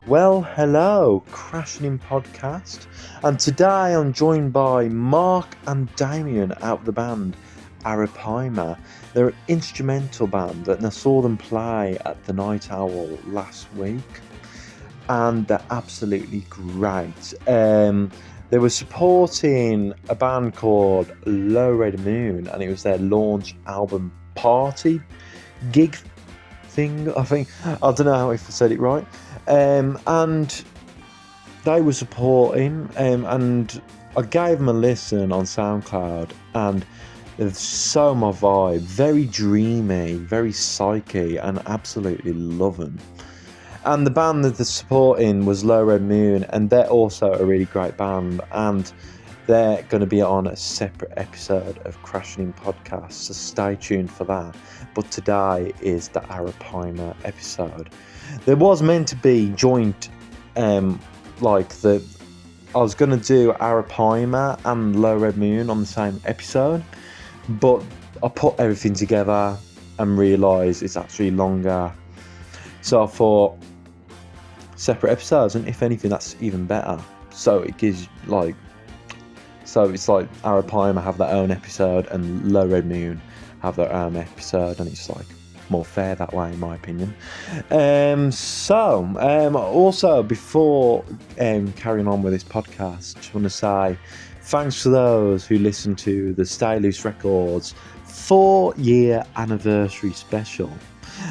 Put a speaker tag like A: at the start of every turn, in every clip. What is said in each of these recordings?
A: Well, hello, Crashing In Podcast, and today I'm joined by Mark and Damien out of the band Arapaima. They're an instrumental band, and I saw them play at the Night Owl last week, and they're absolutely great. They were supporting a band called Low Red Moon, and it was their launch album party gig thing, I think. I don't know if I said it right. And they were supporting, and I gave them a listen on SoundCloud, and it's so my vibe, very dreamy, very psyche, and absolutely love them. And the band that they're supporting was Low Red Moon, and they're also a really great band, and they're going to be on a separate episode of Crashing In Podcast, so stay tuned for that. But today is the Arapaima episode. There was meant to be joint, I was going to do Arapaima and Low Red Moon on the same episode, but I put everything together and realised it's actually longer. So I thought, separate episodes, and if anything, that's even better. So it gives, it's like Arapaima have their own episode and Low Red Moon have their own episode, and it's like more fair that way, in my opinion. Also, before carrying on with this podcast, just want to say thanks to those who listened to the Stay Loose Records 4-year anniversary special.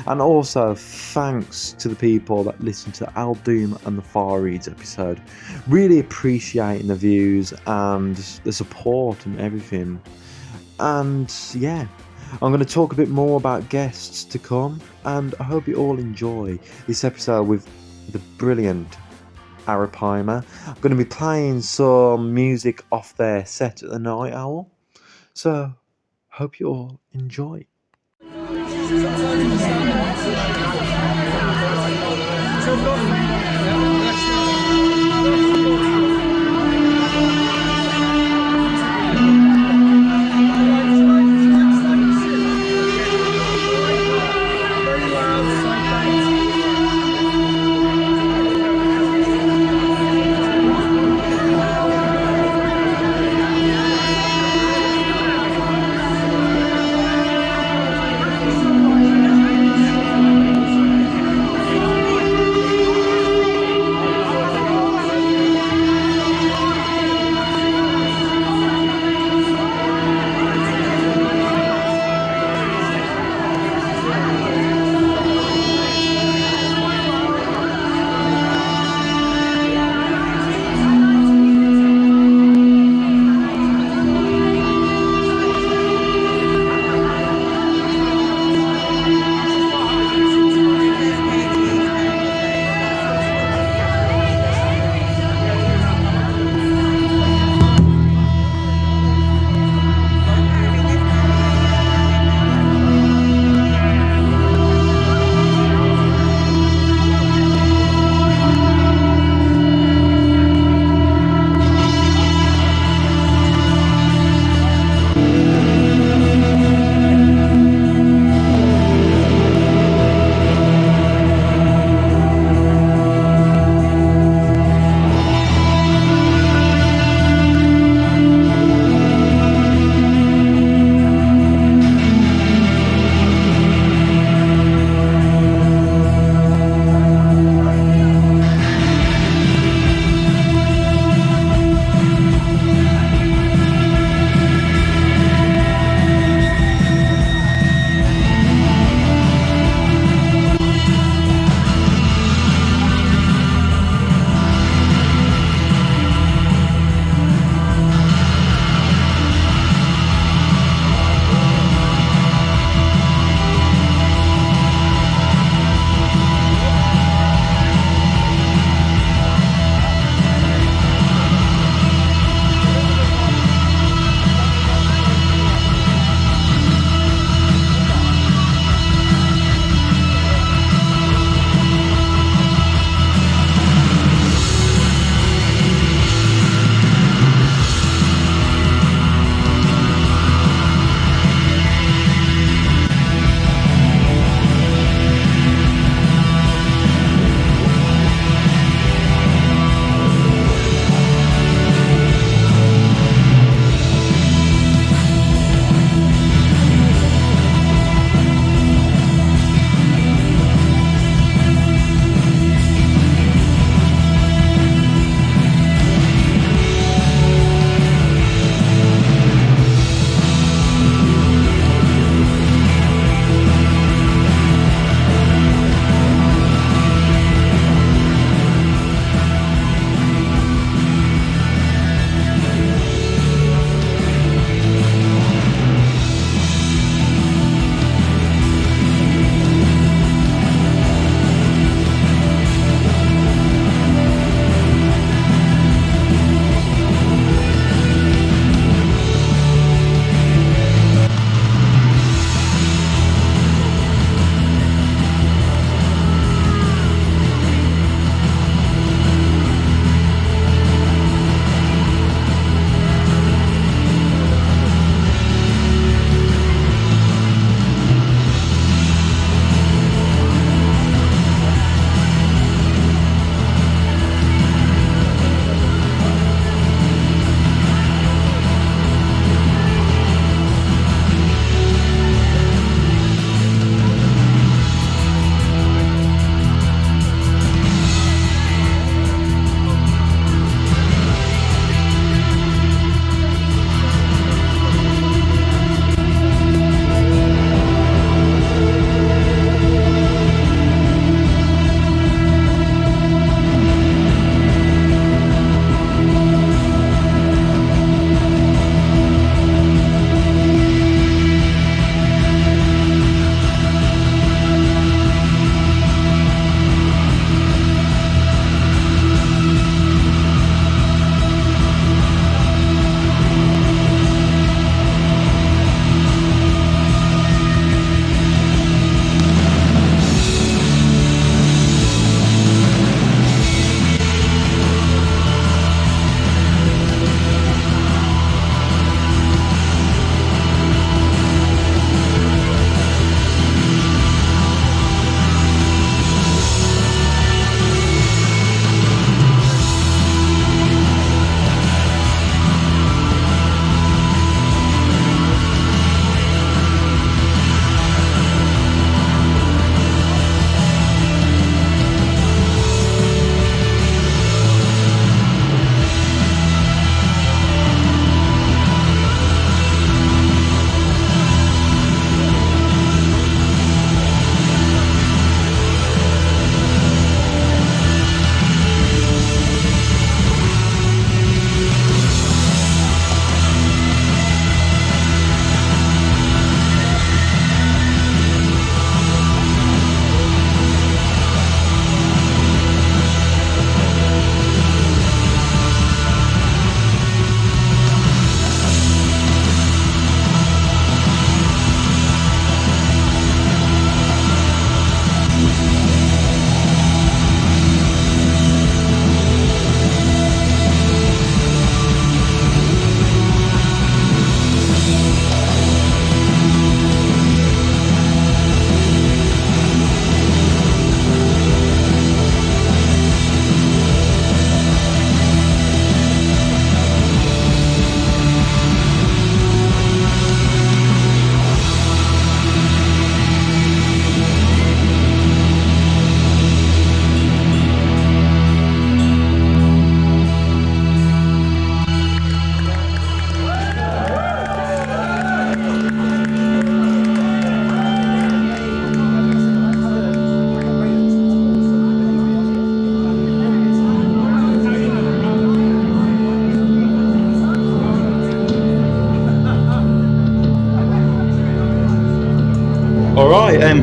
A: And also thanks to the people that listened to Al Doom and the Far Reeds episode. Really appreciating the views and the support and everything. And yeah, I'm going to talk a bit more about guests to come, and I hope you all enjoy this episode with the brilliant Arapaima. I'm going to be playing some music off their set at the Night Owl, so hope you all enjoy.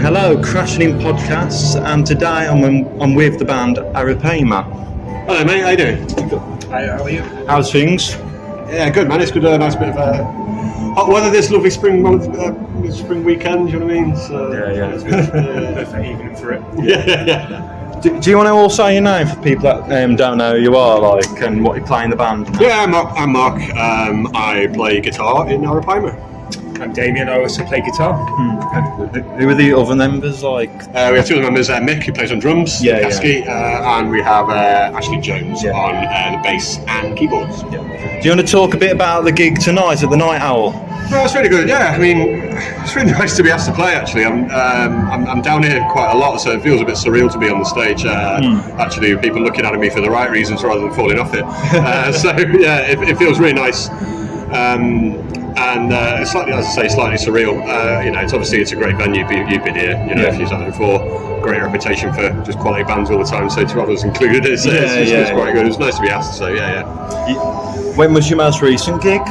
A: Hello, Crashing In Podcasts, and today I'm with the band Arapaima.
B: Hello mate, how you doing?
C: Hi, how are you?
A: How's things?
B: Yeah, good man. It's good. Nice bit of hot weather. This lovely spring weekend. You know what I mean? So,
A: Yeah.
B: It's good.
C: Perfect evening for it.
B: Yeah.
A: Do you want to all say your name for people that don't know who you are, like, and what you play in the band?
B: Yeah, I'm Mark. I play guitar in Arapaima.
C: I'm Damien, I also play guitar.
A: Who are the other members, like?
B: We have two other members, Mick, who plays on drums, Kasky, and we have Ashley Jones on the bass and keyboards.
A: Do you want to talk a bit about the gig tonight at the Night Owl?
B: Well, it's really good. Yeah, I mean, it's really nice to be asked to play. Actually, I'm down here quite a lot, so it feels a bit surreal to be on the stage. Actually, people looking at me for the right reasons rather than falling off it. So yeah, it feels really nice. And it's slightly, as I say, slightly surreal. It's a great venue. You've been here, a few times before. Great reputation for just quality bands all the time. So to have us included, it's quite good. It's nice to be asked. So yeah.
A: When was your most recent gig?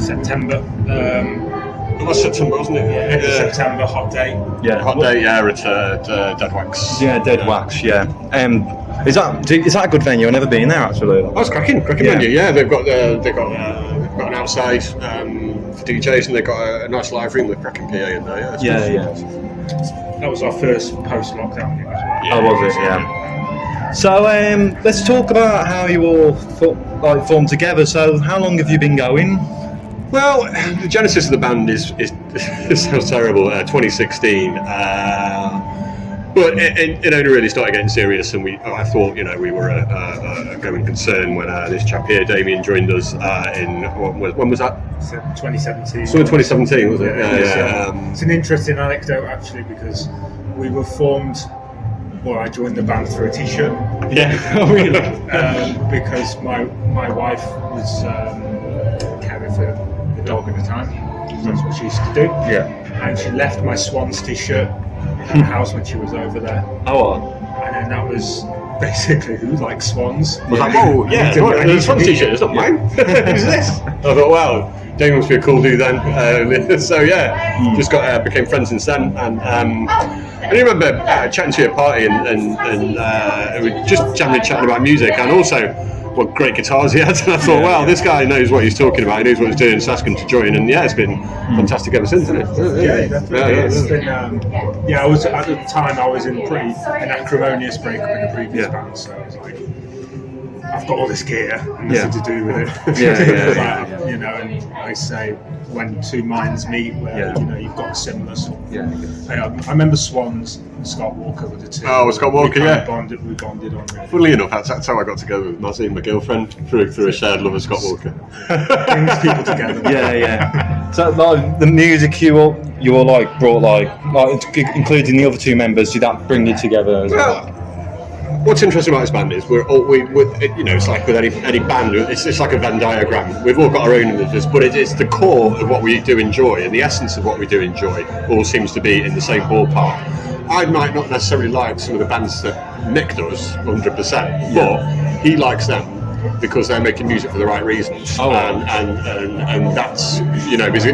C: September.
B: It was September, wasn't it?
C: End of September, hot day.
A: Yeah.
B: Hot day. Yeah, at Dead Wax.
A: Yeah, Dead Wax. Yeah. Is that a good venue? I've never been there actually.
B: Oh, it's cracking venue. Yeah, they've got an outside for DJs, and they've got a nice live room with cracking PA in there.
A: Yeah.
C: That was our first post-lockdown gig as well.
A: Oh, was it? Yeah. So let's talk about how you all formed together. So how long have you been going?
B: Well, the genesis of the band is it sounds terrible. 2016. But it only really started getting serious, and I thought we were a going concern when this chap here, Damien, joined us when was that?
C: 2017.
B: So 2017 was it?
C: Yeah. It's an interesting anecdote actually, because we were formed. Well, I joined the band through a T-shirt.
B: Yeah. Oh, really?
C: Because my wife was caring for the dog at the time. That's what she used to do.
A: Yeah.
C: And she left my Swans T-shirt in the house when she was over there.
A: Oh.
C: And then that was basically who likes swans.
B: I was like, whoa, yeah, the Swans T-shirt, it's not mine. Who's this? I thought, wow, Damien must be a cool dude then. So yeah, just became friends since then. And I remember chatting to you at a party and we were just generally chatting about music and also what great guitars he had. And I thought, wow, this guy knows what he's talking about. He knows what he's doing. So asking to join, and yeah, it's been fantastic ever since, isn't it?
C: Yeah, definitely. It's been, I was at the time I was in an acrimonious breakup in the previous band, so I was like, I've got all this gear and nothing to do with it. And I say when two minds meet, where you've got similar sort of. I remember Swans and Scott Walker were the two.
B: Oh, Scott Walker,
C: We bonded on. Really.
B: Funnily enough, that's how I got together with Mazzy, my girlfriend, through a shared love of Scott Walker.
C: Brings people together.
A: Yeah. So like the music you all brought including the other two members, did that bring you together as well?
B: What's interesting about this band is it's like with any band, it's like a Venn diagram. We've all got our own images, but it's the core of what we do enjoy, and the essence of what we do enjoy all seems to be in the same ballpark. I might not necessarily like some of the bands that Mick does 100%, but he likes them because they're making music for the right reasons, and that's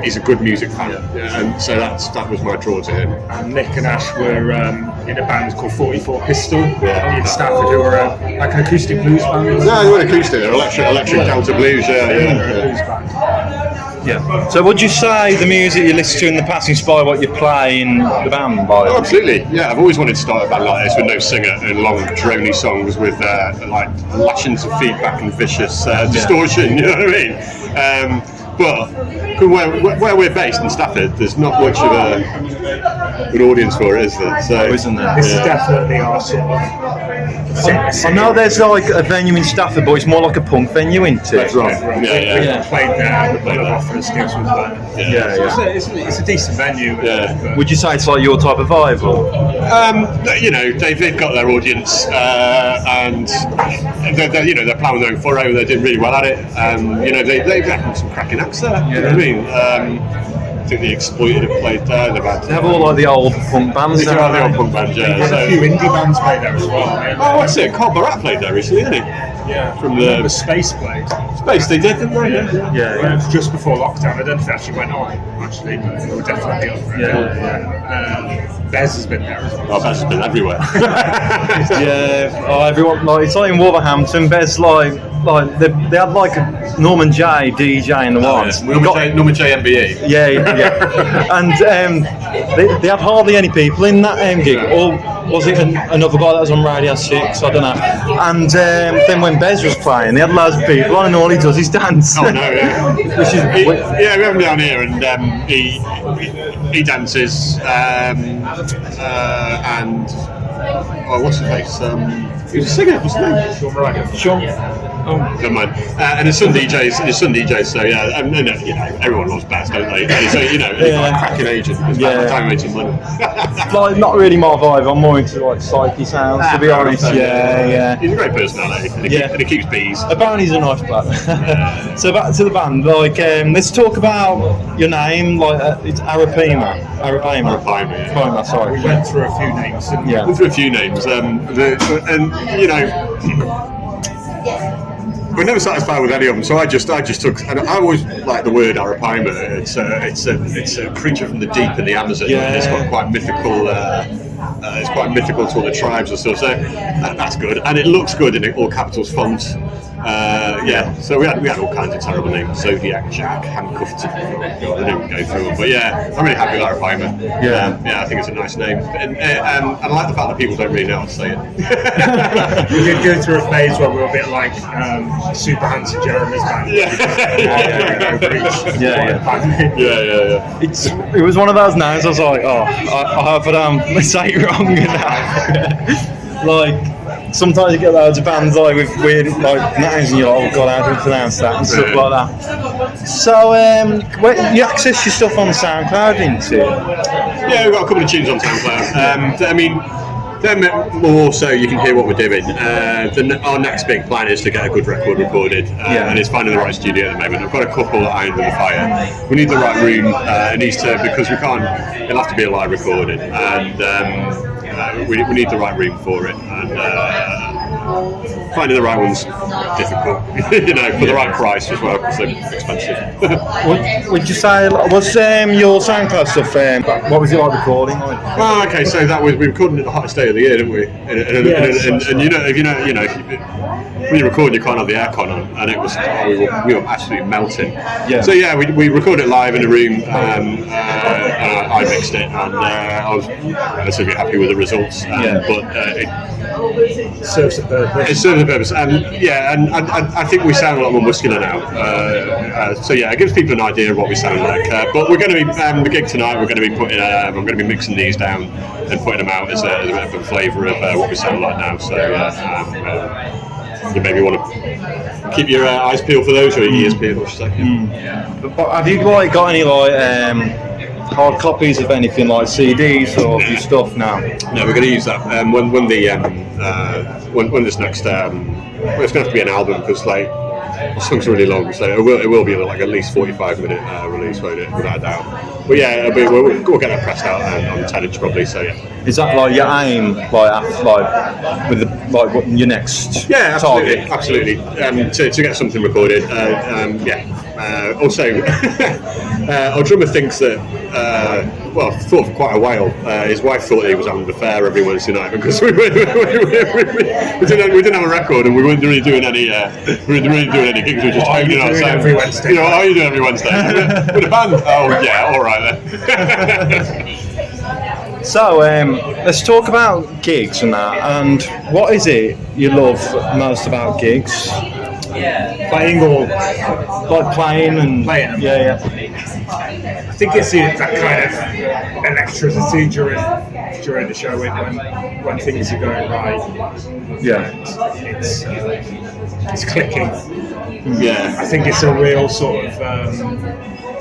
B: he's a good music fan, and so that was my draw to him.
C: And Nick and Ash were in a band called 44 Pistol in Stafford, who were like an acoustic blues band.
B: No, they weren't acoustic; they're electric Delta blues.
A: Yeah. So would you say the music you listen to in the past inspire what you play in the band?
B: Oh, absolutely. Yeah, I've always wanted to start a band like this with no singer and long, drony songs with like lashings of feedback and vicious distortion. You know what I mean? But where we're based in Stafford, there's not much of an audience for it, is there? So,
A: isn't there?
C: This is definitely our sort of.
A: I know there's like a venue in Stafford, but it's more like a punk venue, isn't it?
B: That's right.
C: We played there. We've offers gigs with that. It's a decent venue.
B: Yeah.
A: Would you say it's like your type of vibe? Or?
B: They've got their audience, and they're ploughing their own furrow. They're doing really well at it. They've got some cracking acts there. You know what I mean? think the Exploited have played there. They've had,
A: They have all like the old punk bands.
B: These are the old punk bands, yeah.
C: There's a few indie bands played there as well.
B: Oh, what's it? Carl Barat played there recently, didn't he?
C: Yeah.
B: From
C: the Space played.
B: Space, they did, didn't they?
C: Yeah. It was just before lockdown. I don't know if it actually went on, actually, but they were definitely up for it. Bez has been there as well.
B: Oh, Bez has been everywhere.
A: Everyone, like, it's like in Wolverhampton, Bez, like they had like a Norman J DJ in the ones.
B: Norman J MBE.
A: Yeah. And they had hardly any people in that gig. Or was it another guy that was on Radio 6? I don't know. And then when Bez was playing, they had loads of people on, and all he does is dance.
B: Oh no, yeah.
A: We
B: have him down here, and he dances, and what's his face? He was a singer, wasn't he? Sean. Oh, never mind. And his son DJs. So yeah, and everyone loves Baz, don't they? So he's like a cracking agent. Time agent money.
A: Like, not really my vibe. I'm more into like psyche sounds, to be honest. Yeah.
B: He's a great personality, and he keeps bees.
A: Apparently, he's a nice bloke. So back to the band. Like, let's talk about your name. Like, it's Arapaima.
B: Arapaima.
A: Sorry.
C: We went through a few names. Didn't we?
B: We went through a few names, we're never satisfied with any of them, so I just took, and I always like the word Arapaima. It's a creature from the deep in the Amazon. And it's got quite mythical. It's quite mythical to all the tribes and stuff. So that's good, and it looks good in all capitals font. So we had all kinds of terrible names: Zodiac, Jack, Handcuffed. I didn't go through them, but I'm really happy with Arapaima. I think it's a nice name, and I like the fact that people don't really know how to say it.
C: We did go through a phase where we were a bit like Super Handsome Jeremy's band.
A: It was one of those names. I was like, I hope I don't say it wrong now. Like, sometimes you get loads of bands like with weird like names, and you're like, oh god, how do we pronounce that and stuff like that. So, you access your stuff on SoundCloud, didn't you?
B: Yeah, we've got a couple of tunes on SoundCloud. Then more so you can hear what we're doing. Our next big plan is to get a good record recorded, and it's finding the right studio at the moment. I've got a couple irons in the fire. We need the right room. It needs to, because we can't. It'll have to be a live recording, and we need the right room for it. And finding the right one's difficult, for the right price as well, because they're expensive.
A: Would you say, was your SoundCloud stuff, what was it like recording?
B: Oh, okay, so we recorded at the hottest day of the year, didn't we? And when you record, you can't have the aircon on, and it was we were absolutely melting. So we recorded it live in a room, and I mixed it, and I was relatively happy with the results. But it
C: serves a purpose.
B: It serves a purpose, and I think we sound a lot more muscular now. It gives people an idea of what we sound like. But we're going to be the gig tonight. We're going to be I'm going to be mixing these down and putting them out as a bit of a flavour of what we sound like now. So you maybe want to keep your eyes peeled for those, or your ears peeled, I should say.
A: But have you got any hard copies of anything like CDs or your stuff now?
B: No, we're going to use that when this next. It's going to have to be an album, because the songs are really long, so it will be like at least 45-minute release, won't it? Without a doubt. But we'll get that pressed out on 10-inch probably. So
A: Is that like your aim, with your next target?
B: Absolutely. To get something recorded. Also, our drummer thinks that. Thought for quite a while. His wife thought he was having an affair every Wednesday night, because we didn't have a record, and we weren't really doing any. We weren't really doing any gigs. We were just honing our sound
C: every Wednesday.
B: What are you doing every Wednesday? With a band? Oh yeah, all right then.
A: So, let's talk about gigs and that. And what is it you love most about gigs?
C: Playing or
A: playing and
C: playing.
A: Yeah.
C: I think it's that kind of electricity during the show when things are going right. It's clicking.
B: Yeah,
C: I think it's a real sort of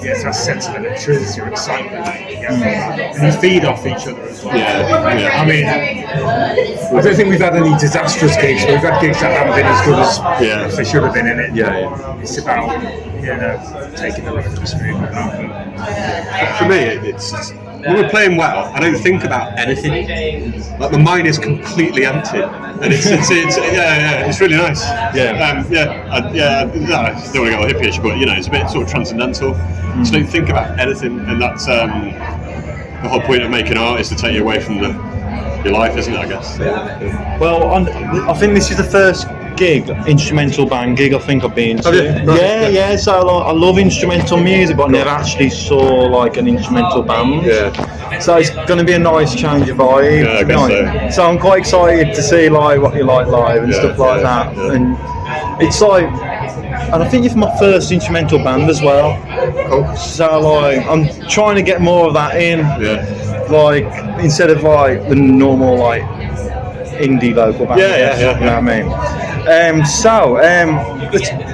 C: it's that sense of electricity or excitement that you get from that. And you feed off each other as well.
B: Yeah.
C: I mean, I don't think we've had any disastrous gigs, but we've had gigs that haven't been as good as they should have been in it. It's about, taking the road to smooth and that.
B: For me, it's when we're playing well, I don't think about anything. Like my mind is completely empty, and it's really nice. I don't want to get all hippie-ish, but it's a bit sort of transcendental. Just don't think about anything, and that's the whole point of making art, is to take you away from your life, isn't it? I guess.
A: Well, I think this is the first instrumental band gig I think I've been to.
B: Right.
A: So I love instrumental music, but I never actually saw like an instrumental band. So it's going to be a nice change of vibe.
B: I guess
A: so I'm quite excited to see like what you like live and stuff like that. And it's like, and I think it's my first instrumental band as well.
B: Cool.
A: So like I'm trying to get more of that in. Like instead of like the normal like indie local band. You know what I mean?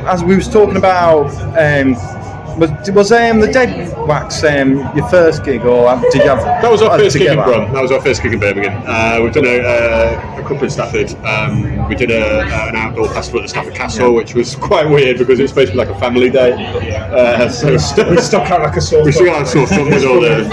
A: As we was talking about, was the Dead Wax your first gig, or did you have?
B: That was our first gig in Brum. That was our first gig in Birmingham. We've done a couple in Stafford. We did an outdoor festival at the Stafford Castle, which was quite weird because it was supposed to be like a family day.
C: We stuck out like a sore thumb.
B: We stuck out a sore thumb with all the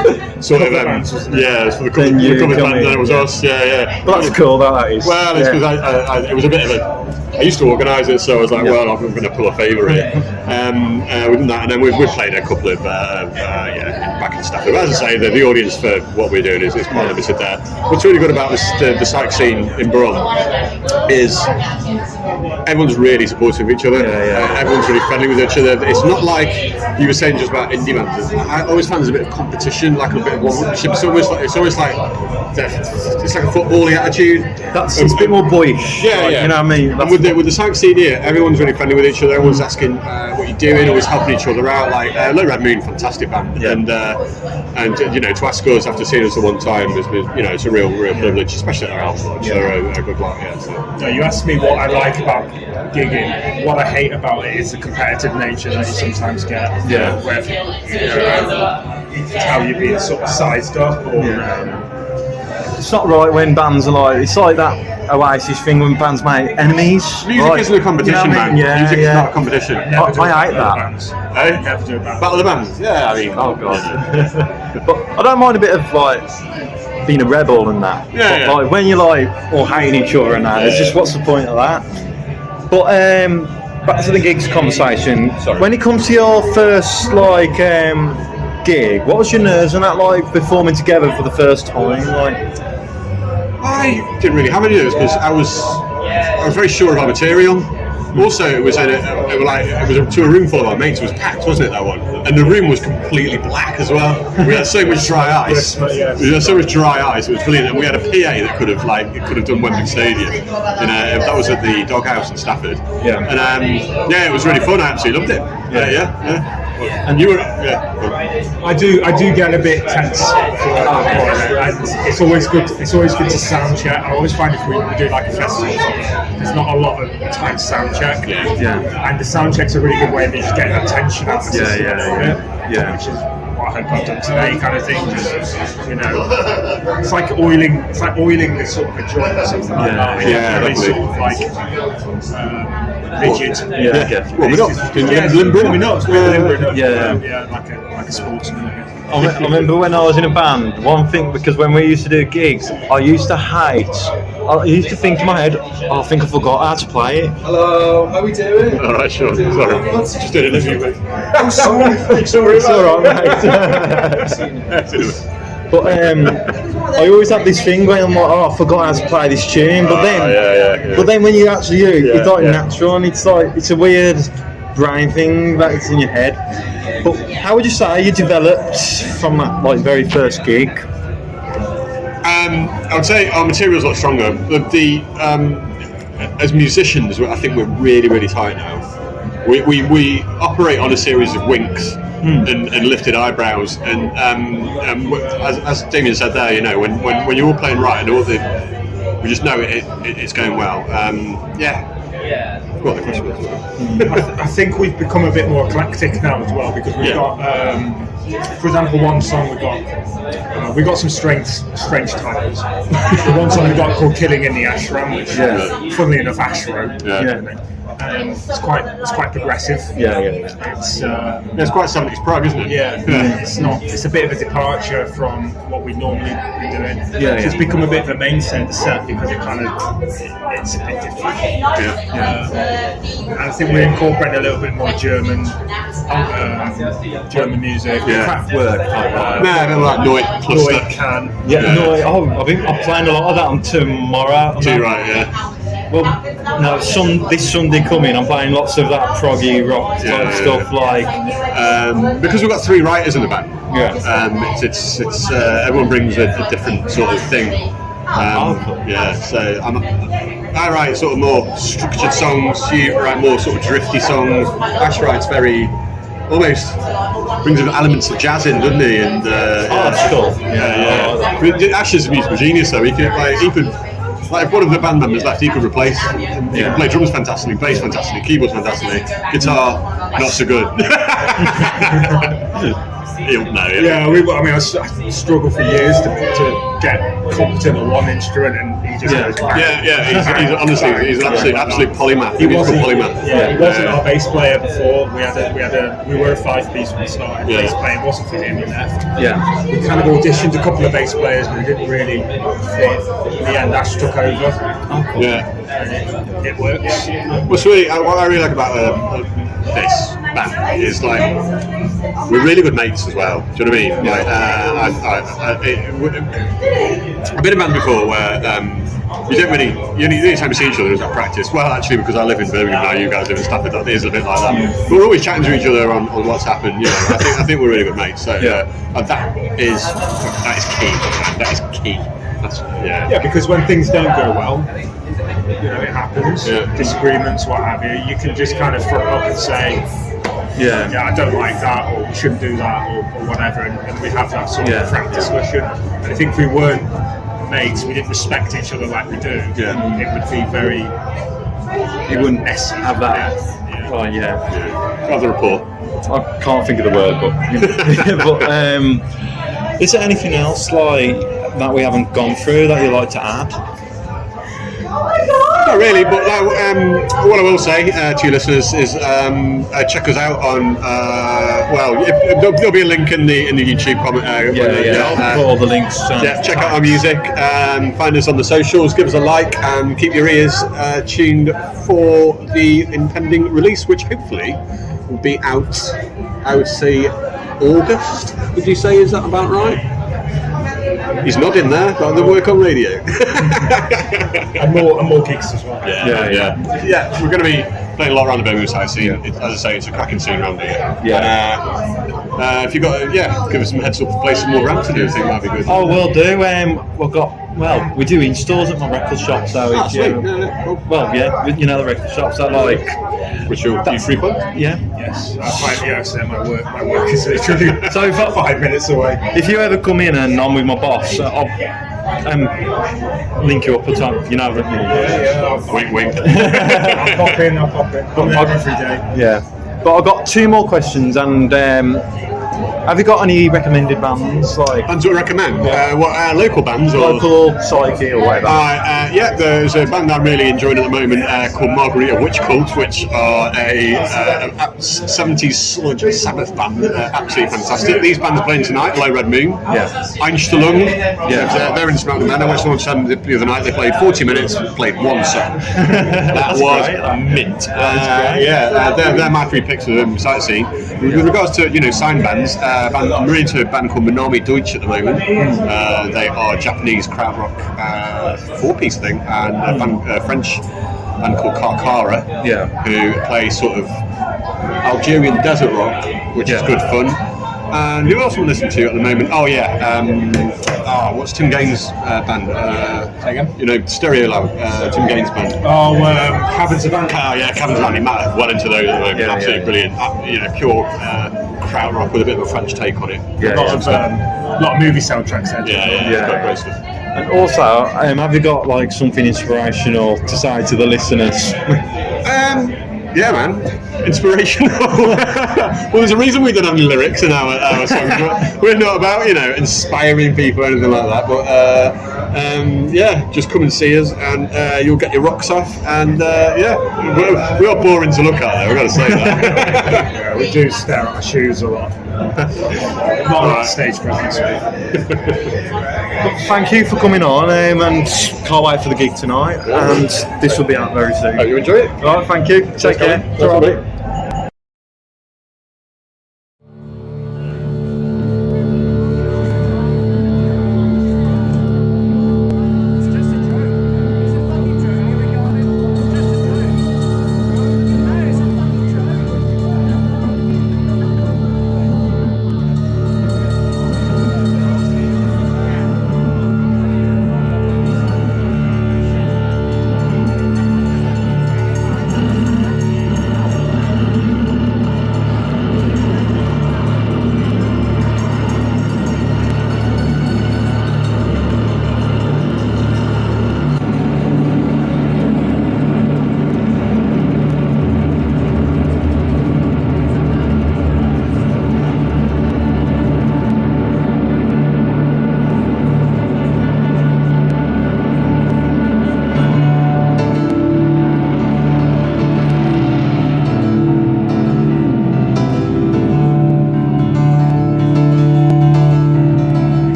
B: sort of it's for the cover band, and it was us.
A: But that's cool. That is.
B: Well, it's because it was a bit of a. I used to organise it, so I was like, well, I'm going to pull a favour here. We did that, and then we played a couple of back in Stafford. But as I say, the audience for what we're doing is quite limited there. What's really good about the psych scene in Brum is everyone's really supportive of each other. Everyone's really friendly with each other. It's not like you were saying just about indie bands. I always find there's a bit of competition, like a bit of one-upmanship. It's almost like it's like a football-y attitude.
A: It's a bit more boyish. You know what I mean?
B: And with the psych scene here, everyone's really friendly with each other. Everyone's asking what you're doing, always helping each other out. Like Low Red Moon, fantastic band, and to ask us after seeing us the one time, it's a real privilege, especially at our album launch. They're a good lot.
C: So you asked me what I like about gigging. What I hate about it is the competitive nature that you sometimes get. Where how you're being sort of sized up, or.
A: It's not right when bands are like, it's like that Oasis thing when bands make enemies.
B: Music isn't a competition, man. Music is not a competition.
A: I hate that.
C: Never do a
B: Battle of the Bands. Yeah, I mean,
A: oh god. But I don't mind a bit of like being a rebel and that. Like when you're like all hating each other and that, it's just what's the point of that? But back to the gigs conversation. When it comes to your first like gig, what was your nerves and that like performing together for the first time? Like,
B: I didn't really have any nerves because I was very sure of our material. Also, it was to a room full of our mates. It was packed, wasn't it, that one? And the room was completely black as well. We had so much dry ice. We had so much dry ice. It was brilliant. And we had a PA that could have done Wembley Stadium. And that was at the Doghouse in Stafford. And it was really fun. I absolutely loved it. And you were,
C: I do get a bit tense for and it's always good. It's always good to sound check. I always find if we do like a festival, there's not a lot of time to sound check. And the sound check's a really good way of just getting that tension out of the system. Which is what I hope I've done today, kind of thing. Just it's like oiling. It's like oiling this sort of a joint or something like that. Really sort of like rigid.
B: Well, we're not limbering.
C: We're not limbering. Like a sportsman.
A: I remember when I was in a band, one thing, because when we used to do gigs, I used to think in my head, I think I forgot how to play it.
D: Hello, how are we doing?
B: Alright, sure, sorry. Just did an interview.
D: I'm sorry.
A: It's alright, mate. But I always have this thing where I'm like, I forgot how to play this tune, but then when you actually do, it's like natural, and it's a weird brain thing that's in your head. But how would you say you developed from that like very first gig?
B: I would say our material's a lot stronger. As musicians, I think we're really, really tight now. We operate on a series of winks and lifted eyebrows, and as Damien said there, when you're all playing right and we just know it's going well. What the question was.
C: I think we've become a bit more eclectic now as well because we've got, for example, one song we got some strange titles. The one song we got called "Killing in the Ashram," which, funnily enough, Ashram. It's quite progressive.
B: It's quite 70s prog, isn't it?
C: It's a bit of a departure from what we normally be doing. It's become a bit of a main set because it's a bit different. And I think we're incorporating a little bit more German music, Kraftwerk type vibe.
B: Like Noit cluster.
C: Noit can.
E: I'm playing a lot of that on tomorrow. Well, no, this Sunday coming, I'm playing lots of that proggy rock type stuff, like
B: because we've got 3 writers in the band. It's everyone brings a different sort of thing. So I write sort of more structured songs. You write more sort of drifty songs. Ash writes very almost brings in elements of jazz in, doesn't he? And
E: that's cool.
B: Ash is a musical genius, though. He could. Like if one of the band members left, he could replace. He could play drums fantastically, bass fantastically, keyboards fantastically, guitar not so good. He'll know.
C: I struggled for years to get competent at one instrument, and he just goes.
B: He's honestly an absolute polymath. He wasn't
C: our bass player before. We were a 5-piece when we started. Bass playing wasn't for him. He left. We kind of auditioned a couple of bass players, but it didn't really fit. In the end, Ash took over. And it works.
B: What I really like about this band is like we're really good mates as well. Do you know what I mean? Like, I've been in a band before where you don't really, the only time we see each other is at practice. Well, actually, because I live in Birmingham now, you guys live in Stafford. It is a bit like that. But we're always chatting to each other on what's happened. You know, I think we're really good mates. So that is key. That is key.
C: Because when things don't go well, it happens. Disagreements, what have you. You can just kind of front up and say, I don't like that, or we shouldn't do that, or whatever, and we have that sort of frank discussion. And I think if we weren't mates, we didn't respect each other like we do, it would be very.
E: You wouldn't have that.
B: Have the report.
E: I can't think of the word, but is there anything else like that we haven't gone through that you'd like to add?
B: Not really, but what I will say to you listeners is check us out on. There'll be a link in the YouTube comment.
E: I'll put all the links.
B: Check out our music. Find us on the socials. Give us a like, and keep your ears tuned for the impending release, which hopefully will be out. I would say August. Would you say is that about right? He's nodding there. Got the work on radio.
C: and more gigs as well.
B: We're going to be playing a lot around the Birmingham side scene. As I say, it's a cracking scene around here. If you got, give us some heads up to play some more ramps to do. I think that'd be good.
E: Oh, we'll do. We do installs at my record shop. So
B: cool.
E: you know the record shops that like.
B: Which you frequent?
E: Yeah.
C: Yes. My work is literally so 5 minutes away.
E: If you ever come in and I'm with my boss, I'll link you up a time. You know,
B: wink, wink.
C: I'll pop in. I'm there every day.
E: Yeah. But I've got 2 more questions, and have you got any recommended bands?
B: Bands to recommend? Local bands?
E: Local, psyche or whatever?
B: There's a band I'm really enjoying at the moment called Margarita Witch Cult, which are a 70s sludge Sabbath band. Absolutely fantastic. These bands are playing tonight, Low Red Moon. Einstellung. They're in Smoking Man. I watched them on the other night. They played 40 minutes, played one song. That was mint. They're my 3 picks of them sightseeing. With regards to signed bands, I'm really into a band called Minami Deutsch at the moment. They are Japanese crowd rock 4-piece thing, and a French band called Karkara, who play sort of Algerian desert rock, which is good fun. And who else am I listening to at the moment? What's Tim Gaines' band?
C: Say again?
B: Stereolab, Tim Gaines' band.
C: Cabin Savannah.
B: Cabin Savannah. Matt well into those at the moment. Absolutely brilliant. Pure crowd rock with a bit of a French take on it.
C: A lot of movie soundtracks.
B: Great stuff.
E: And also, have you got something inspirational to say to the listeners?
B: Yeah, man. Inspirational. Well, there's a reason we don't have any lyrics in our songs. We're not about, inspiring people or anything like that. But yeah, just come and see us, and you'll get your rocks off. And yeah, we are boring to look at, though. We've got to say that.
C: Yeah, we do stare at our shoes a lot. Not a lot of stage presence.
E: Thank you for coming on, and can't wait for the gig tonight. And this will be out very soon.
B: Hope you enjoy it.
E: All right, thank you. Take care.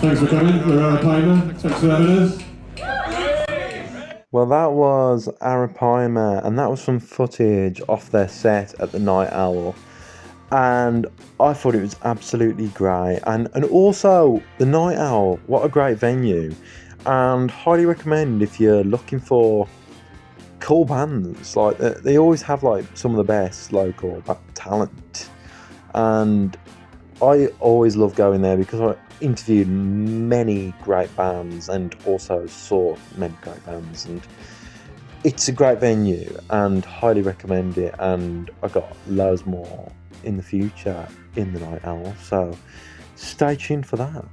F: Thanks for coming. We're Arapaima. Thanks for having us.
A: Well, that was Arapaima, and that was some footage off their set at the Night Owl. And I thought it was absolutely great. And also, the Night Owl, what a great venue. And highly recommend if you're looking for cool bands. Like, they always have like some of the best local talent. And I always love going there because I interviewed many great bands and also saw many great bands, and it's a great venue and highly recommend it. And I got loads more in the future in the Night Owl, so stay tuned for that.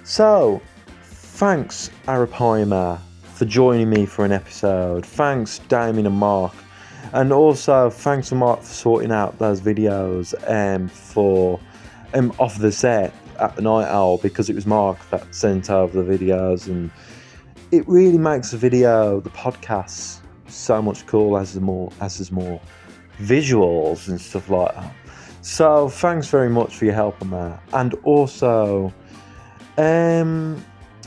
A: So thanks Arapaima for joining me for an episode. Thanks Damien and Mark, and also thanks to Mark for sorting out those videos for off the set at the Night Owl, because it was Mark that sent over the videos, and it really makes the podcast so much cool as there's more visuals and stuff like that. So thanks very much for your help on that. And also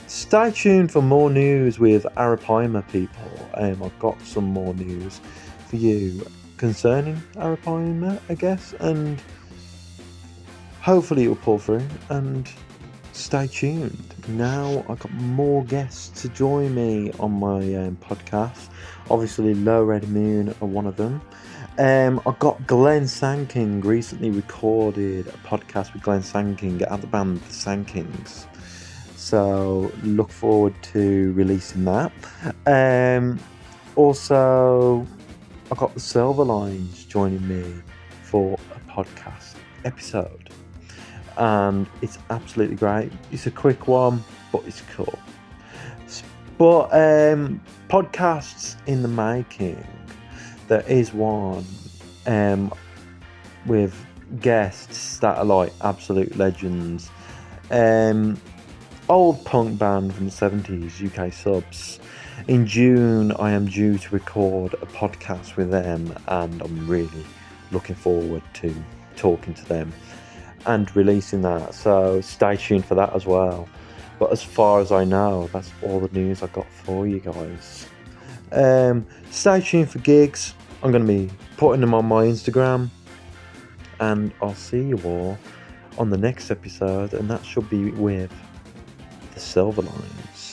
A: stay tuned for more news with Arapaima people. I've got some more news for you concerning Arapaima, I guess, and hopefully it will pull through. And stay tuned. Now I've got more guests to join me on my podcast. Obviously Low Red Moon are one of them. I've got Glenn Sanking recently recorded a podcast with Glenn Sanking at the band The Sankings. So look forward to releasing that. Also, I've got the Silver Lines joining me for a podcast episode. And it's absolutely great. It's a quick one, but it's cool. But podcasts in the making. There is one with guests that are like absolute legends. Old punk band from the 70s, UK Subs. In June, I am due to record a podcast with them, and I'm really looking forward to talking to them and releasing that, so stay tuned for that as well. But as far as I know, that's all the news I got for you guys. Stay tuned for gigs. I'm going to be putting them on my Instagram, and I'll see you all on the next episode, and that should be with the Silver Lines.